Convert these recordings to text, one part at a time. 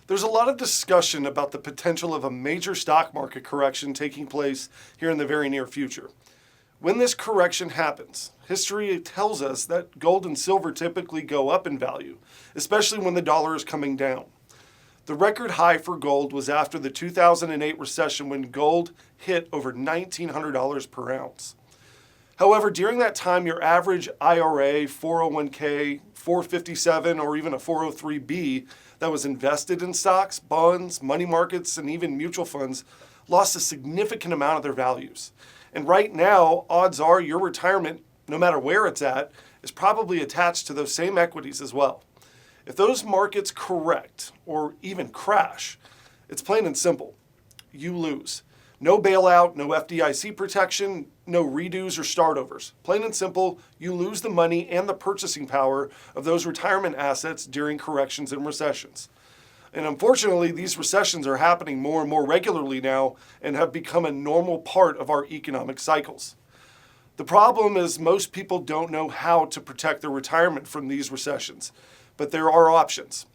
There's a lot of discussion about the potential of a major stock market correction taking place here in the very near future. When this correction happens, history tells us that gold and silver typically go up in value, especially when the dollar is coming down. The record high for gold was after the 2008 recession when gold hit over $1,900 per ounce. However, during that time, your average IRA, 401k, 457, or even a 403b that was invested in stocks, bonds, money markets, and even mutual funds lost a significant amount of their values. And right now, odds are your retirement, no matter where it's at, is probably attached to those same equities as well. If those markets correct or even crash, it's plain and simple. You lose. No bailout, no FDIC protection, no redos or startovers. Plain and simple, you lose the money and the purchasing power of those retirement assets during corrections and recessions. And unfortunately, these recessions are happening more and more regularly now and have become a normal part of our economic cycles. The problem is most people don't know how to protect their retirement from these recessions, but there are options.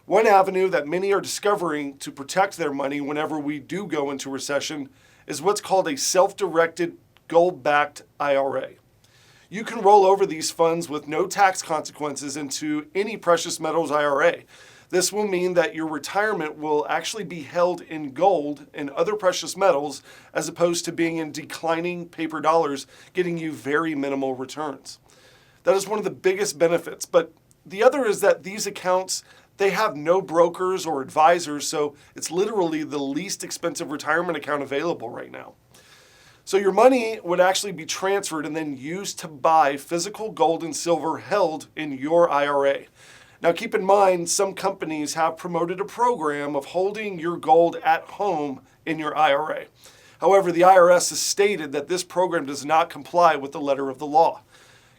One avenue that many are discovering to protect their money whenever we do go into recession is what's called a self-directed gold-backed IRA. You can roll over these funds with no tax consequences into any precious metals IRA. This will mean that your retirement will actually be held in gold and other precious metals as opposed to being in declining paper dollars, getting you very minimal returns. That is one of the biggest benefits, but the other is that these accounts, they have no brokers or advisors, so it's literally the least expensive retirement account available right now. So your money would actually be transferred and then used to buy physical gold and silver held in your IRA. Now keep in mind, some companies have promoted a program of holding your gold at home in your IRA. However, the IRS has stated that this program does not comply with the letter of the law.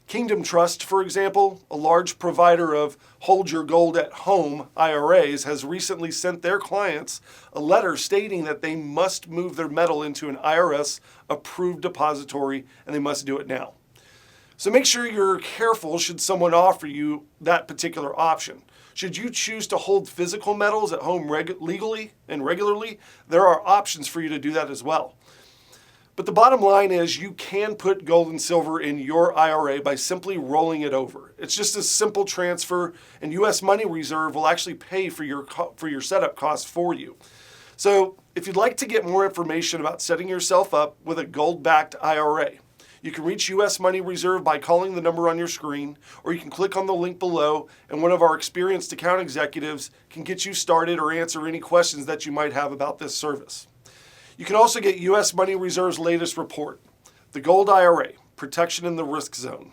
Kingdom Trust, for example, a large provider of hold your gold at home IRAs, has recently sent their clients a letter stating that they must move their metal into an IRS approved depository and they must do it now. So make sure you're careful should someone offer you that particular option. Should you choose to hold physical metals at home legally and regularly, there are options for you to do that as well. But the bottom line is you can put gold and silver in your IRA by simply rolling it over. It's just a simple transfer, and U.S. Money Reserve will actually pay for your setup costs for you. So if you'd like to get more information about setting yourself up with a gold-backed IRA, you can reach U.S. Money Reserve by calling the number on your screen, or you can click on the link below, and one of our experienced account executives can get you started or answer any questions that you might have about this service. You can also get U.S. Money Reserve's latest report, the Gold IRA, Protection in the Risk Zone.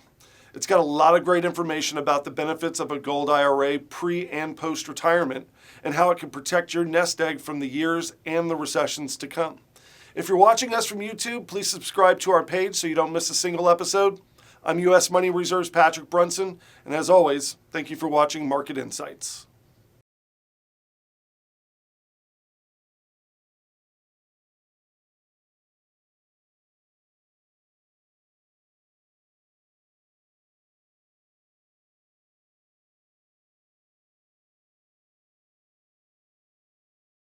It's got a lot of great information about the benefits of a gold IRA pre- and post-retirement and how it can protect your nest egg from the years and the recessions to come. If you're watching us from YouTube, please subscribe to our page so you don't miss a single episode. I'm U.S. Money Reserve's Patrick Brunson, and as always, thank you for watching Market Insights.